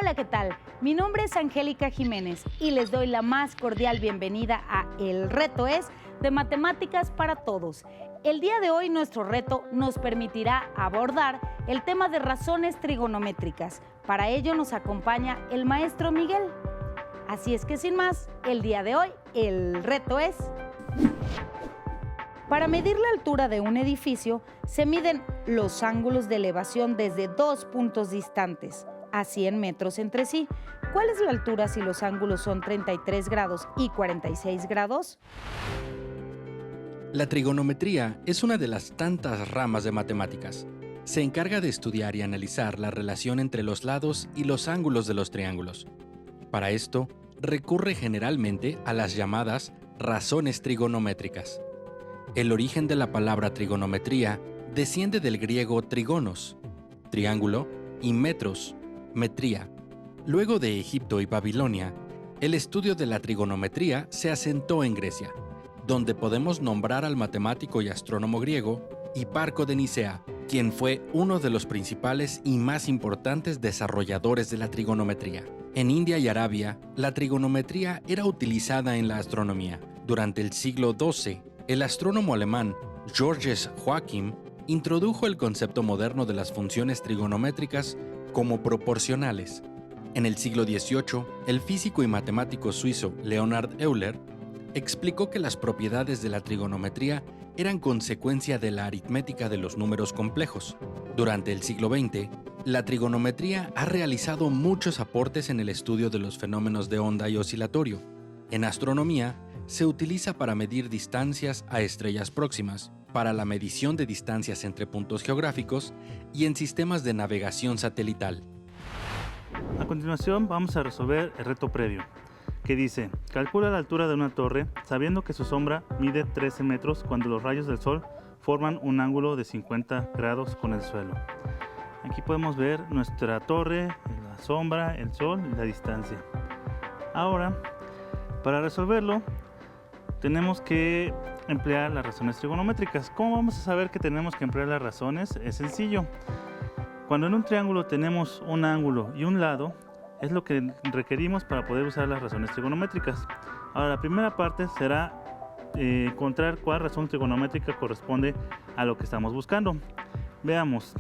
Hola, ¿qué tal? Mi nombre es Angélica Jiménez y les doy la más cordial bienvenida a El Reto Es de Matemáticas para Todos. El día de hoy nuestro reto nos permitirá abordar el tema de razones trigonométricas. Para ello nos acompaña el maestro Miguel. Así es que sin más, el día de hoy el reto es... Para medir la altura de un edificio, se miden los ángulos de elevación desde dos puntos distantes, a 100 metros entre sí. ¿Cuál es la altura si los ángulos son 33 grados y 46 grados? La trigonometría es una de las tantas ramas de matemáticas. Se encarga de estudiar y analizar la relación entre los lados y los ángulos de los triángulos. Para esto, recurre generalmente a las llamadas razones trigonométricas. El origen de la palabra trigonometría desciende del griego trigonos, triángulo, y metros, metría. Luego de Egipto y Babilonia, el estudio de la trigonometría se asentó en Grecia, donde podemos nombrar al matemático y astrónomo griego Hiparco de Nicea, quien fue uno de los principales y más importantes desarrolladores de la trigonometría. En India y Arabia, la trigonometría era utilizada en la astronomía. Durante el siglo XII, el astrónomo alemán Georges Joachim introdujo el concepto moderno de las funciones trigonométricas como proporcionales. En el siglo XVIII, el físico y matemático suizo Leonhard Euler explicó que las propiedades de la trigonometría eran consecuencia de la aritmética de los números complejos. Durante el siglo XX, la trigonometría ha realizado muchos aportes en el estudio de los fenómenos de onda y oscilatorio. En astronomía, se utiliza para medir distancias a estrellas próximas, para la medición de distancias entre puntos geográficos y en sistemas de navegación satelital. A continuación vamos a resolver el reto previo, que dice: calcula la altura de una torre sabiendo que su sombra mide 13 metros cuando los rayos del sol forman un ángulo de 50 grados con el suelo. Aquí podemos ver nuestra torre, la sombra, el sol y la distancia. Ahora, para resolverlo, tenemos que emplear las razones trigonométricas. ¿Cómo vamos a saber que tenemos que emplear las razones? Es sencillo. Cuando en un triángulo tenemos un ángulo y un lado, es lo que requerimos para poder usar las razones trigonométricas. Ahora, la primera parte será encontrar cuál razón trigonométrica corresponde a lo que estamos buscando. Veamos.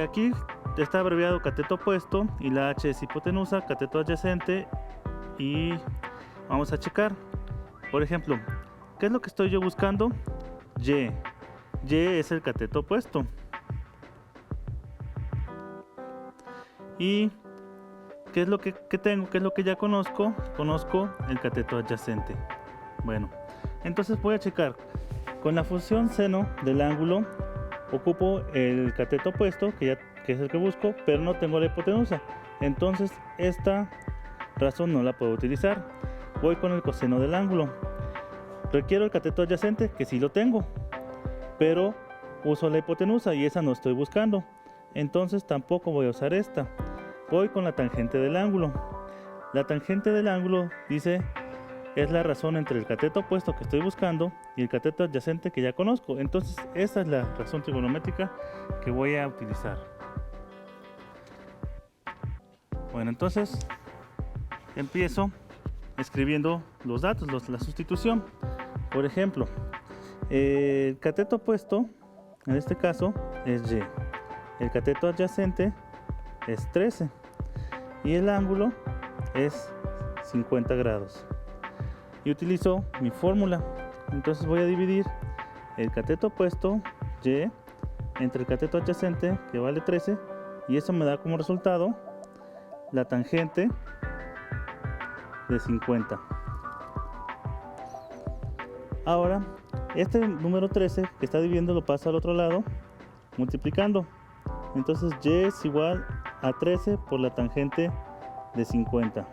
Aquí está abreviado cateto opuesto y la h es hipotenusa, cateto adyacente, y vamos a checar. Por ejemplo, ¿qué es lo que estoy yo buscando? Y. Y es el cateto opuesto. ¿Y qué es lo que tengo? ¿Qué es lo que ya conozco? Conozco el cateto adyacente. Bueno, entonces voy a checar. Con la función seno del ángulo ocupo el cateto opuesto, que es el que busco, pero no tengo la hipotenusa. Entonces esta razón no la puedo utilizar. Voy con el coseno del ángulo. Requiero el cateto adyacente, que sí lo tengo, pero uso la hipotenusa y esa no estoy buscando. Entonces tampoco voy a usar esta. Voy con la tangente del ángulo. La tangente del ángulo dice es la razón entre el cateto opuesto que estoy buscando y el cateto adyacente que ya conozco. Entonces esta es la razón trigonométrica que voy a utilizar. Bueno, entonces empiezo escribiendo los datos, la sustitución. Por ejemplo, el cateto opuesto en este caso es y, el cateto adyacente es 13 y el ángulo es 50 grados. Y utilizo mi fórmula. Entonces voy a dividir el cateto opuesto y entre el cateto adyacente, que vale 13, y eso me da como resultado la tangente de 50. Ahora, este número 13 que está dividiendo lo paso al otro lado multiplicando. Entonces y es igual a 13 por la tangente de 50.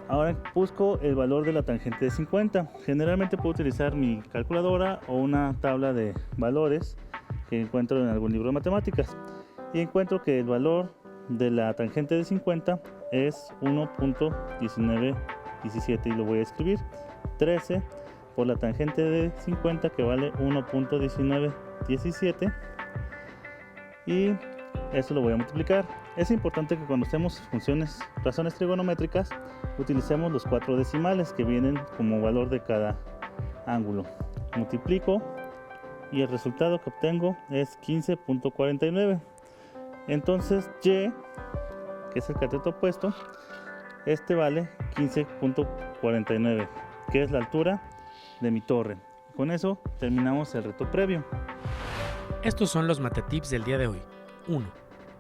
Ahora busco el valor de la tangente de 50. Generalmente puedo utilizar mi calculadora o una tabla de valores que encuentro en algún libro de matemáticas. Y encuentro que el valor de la tangente de 50 es 1.1917 y lo voy a escribir. 13 por la tangente de 50, que vale 1.1917, y eso lo voy a multiplicar. Es importante que cuando hacemos razones trigonométricas, utilicemos los 4 decimales que vienen como valor de cada ángulo. Multiplico y el resultado que obtengo es 15.49. Entonces Y, que es el cateto opuesto, este vale 15.49, que es la altura de mi torre. Con eso terminamos el reto previo. Estos son los matetips del día de hoy. 1.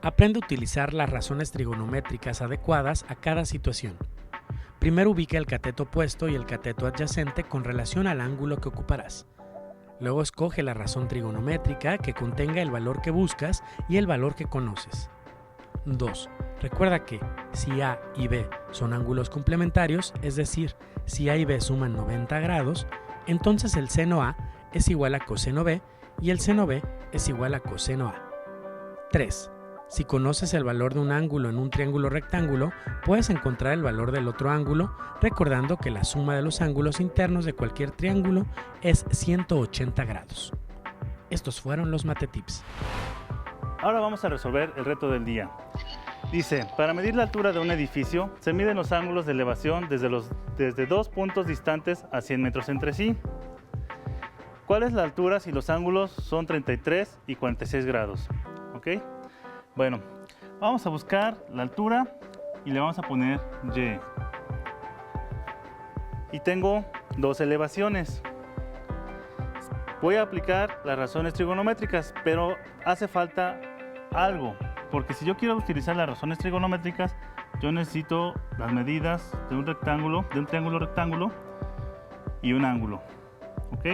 Aprende a utilizar las razones trigonométricas adecuadas a cada situación. Primero ubica el cateto opuesto y el cateto adyacente con relación al ángulo que ocuparás. Luego escoge la razón trigonométrica que contenga el valor que buscas y el valor que conoces. 2. Recuerda que si A y B son ángulos complementarios, es decir, si A y B suman 90 grados, entonces el seno A es igual a coseno B y el seno B es igual a coseno A. 3. Si conoces el valor de un ángulo en un triángulo rectángulo, puedes encontrar el valor del otro ángulo, recordando que la suma de los ángulos internos de cualquier triángulo es 180 grados. Estos fueron los matetips. Ahora vamos a resolver el reto del día. Dice, para medir la altura de un edificio, se miden los ángulos de elevación desde 2 puntos distantes a 100 metros entre sí. ¿Cuál es la altura si los ángulos son 33 y 46 grados? ¿Ok? Bueno, vamos a buscar la altura y le vamos a poner Y. Y tengo 2 elevaciones. Voy a aplicar las razones trigonométricas, pero hace falta algo, porque si yo quiero utilizar las razones trigonométricas, yo necesito las medidas de un rectángulo, de un triángulo rectángulo y un ángulo. ¿Ok?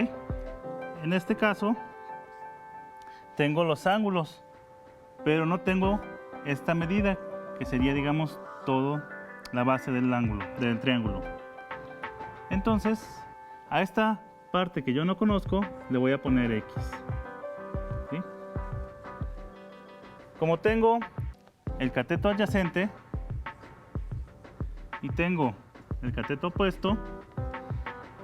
En este caso, tengo los ángulos, pero no tengo esta medida, que sería, digamos, todo la base del ángulo, del triángulo. Entonces, a esta parte que yo no conozco, le voy a poner X. ¿Sí? Como tengo el cateto adyacente y tengo el cateto opuesto,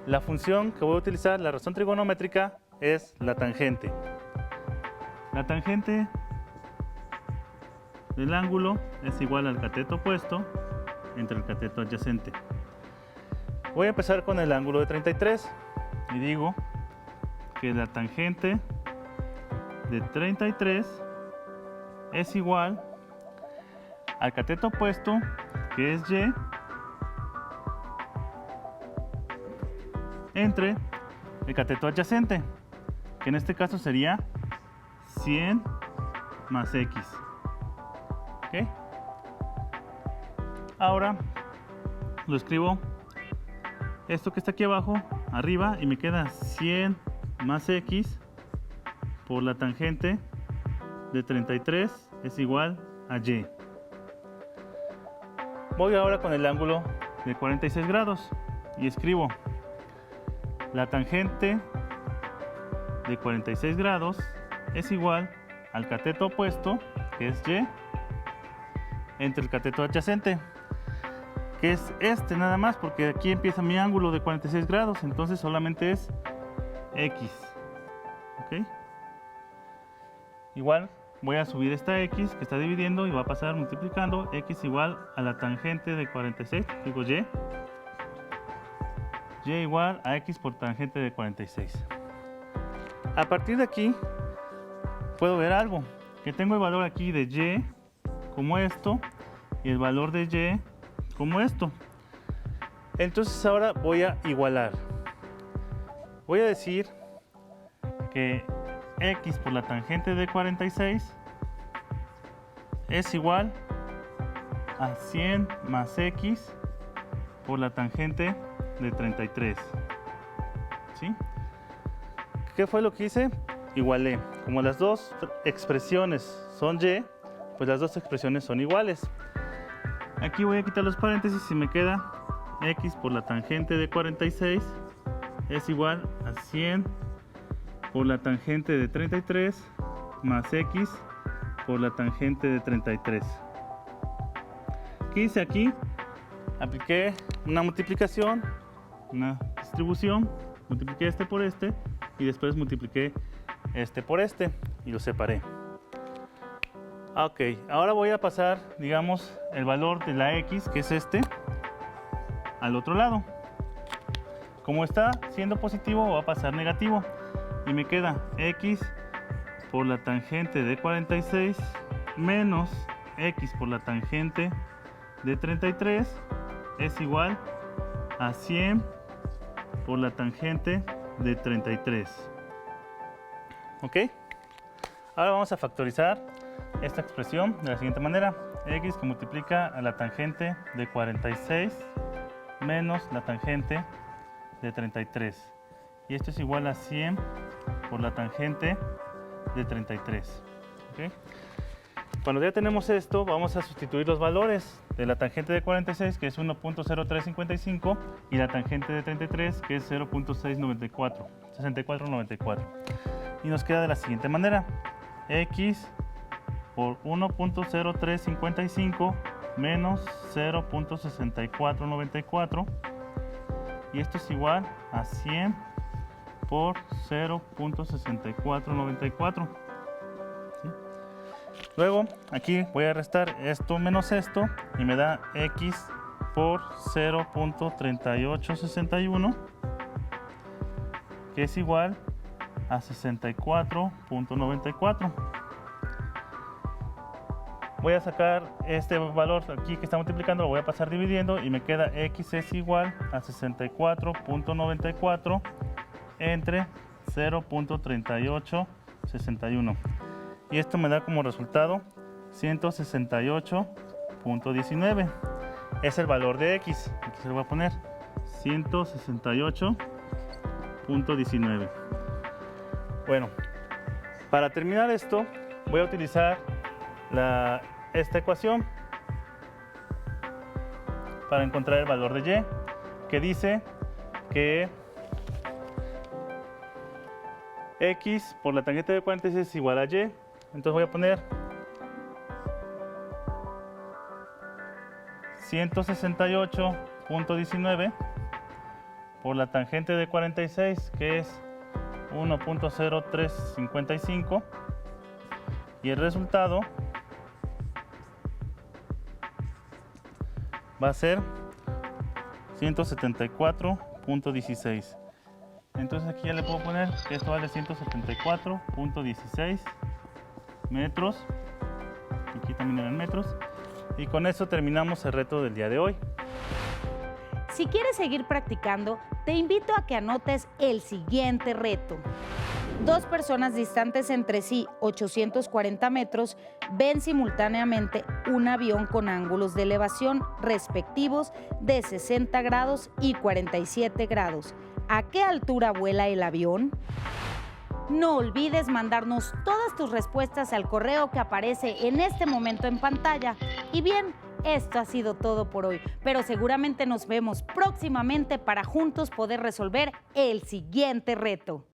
la función que voy a utilizar, la razón trigonométrica, es la tangente. La tangente del ángulo es igual al cateto opuesto entre el cateto adyacente. Voy a empezar con el ángulo de 33 y digo que la tangente de 33 es igual al cateto opuesto, que es Y, entre el cateto adyacente, que en este caso sería 100 más X. ¿Ok? Ahora lo escribo esto que está aquí abajo, arriba, y me queda 100 más X por la tangente de 33 es igual a Y. Voy ahora con el ángulo de 46 grados y escribo la tangente de 46 grados es igual al cateto opuesto, que es Y, entre el cateto adyacente, que es este nada más, porque aquí empieza mi ángulo de 46 grados, entonces solamente es X. ¿Ok? Igual voy a subir esta X que está dividiendo y va a pasar multiplicando X igual a la tangente de 46, digo Y. Y igual a X por tangente de 46. A partir de aquí puedo ver algo, que tengo el valor aquí de Y como esto y el valor de Y como esto. Entonces ahora voy a igualar. Voy a decir que X por la tangente de 46 es igual a 100 más X por la tangente de 33. ¿Sí? ¿Qué fue lo que hice? Igualé. Como las dos expresiones son Y, pues las dos expresiones son iguales. Aquí voy a quitar los paréntesis y me queda X por la tangente de 46 es igual a 100 por la tangente de 33 más X por la tangente de 33. ¿Qué hice aquí? Apliqué una multiplicación, una distribución, multipliqué este por este y después multipliqué este por este y lo separé. Ok, ahora voy a pasar, digamos, el valor de la x, que es este, al otro lado. Como está siendo positivo, va a pasar negativo. Y me queda x por la tangente de 46 menos x por la tangente de 33 es igual a 100 por la tangente de 33. ¿Ok? Ahora vamos a factorizar esta expresión de la siguiente manera. X que multiplica a la tangente de 46 menos la tangente de 33. Y esto es igual a 100 por la tangente de 33. ¿Ok? Cuando ya tenemos esto, vamos a sustituir los valores de la tangente de 46, que es 1.0355, y la tangente de 33, que es 0.694, 6494. Y nos queda de la siguiente manera. X por 1.0355 menos 0.6494. Y esto es igual a 100 por 0.6494. ¿Sí? Luego, aquí voy a restar esto menos esto y me da x por 0.3861, que es igual a 64.94. Voy a sacar este valor aquí que está multiplicando, lo voy a pasar dividiendo y me queda x es igual a 64.94 entre 0.3861. Y esto me da como resultado 168.19. Es el valor de x. Aquí se lo voy a poner 168.19. Bueno, para terminar esto, voy a utilizar esta ecuación para encontrar el valor de y, que dice que x por la tangente de 46 es igual a y. Entonces voy a poner 168.19 por la tangente de 46, que es 1.0355, y el resultado va a ser 174.16. Entonces aquí ya le puedo poner que esto vale 174.16 metros. Aquí también eran metros. Y con eso terminamos el reto del día de hoy. Si quieres seguir practicando, te invito a que anotes el siguiente reto. Dos personas distantes entre sí 840 metros ven simultáneamente un avión con ángulos de elevación respectivos de 60 grados y 47 grados. ¿A qué altura vuela el avión? No olvides mandarnos todas tus respuestas al correo que aparece en este momento en pantalla. Y bien, esto ha sido todo por hoy, pero seguramente nos vemos próximamente para juntos poder resolver el siguiente reto.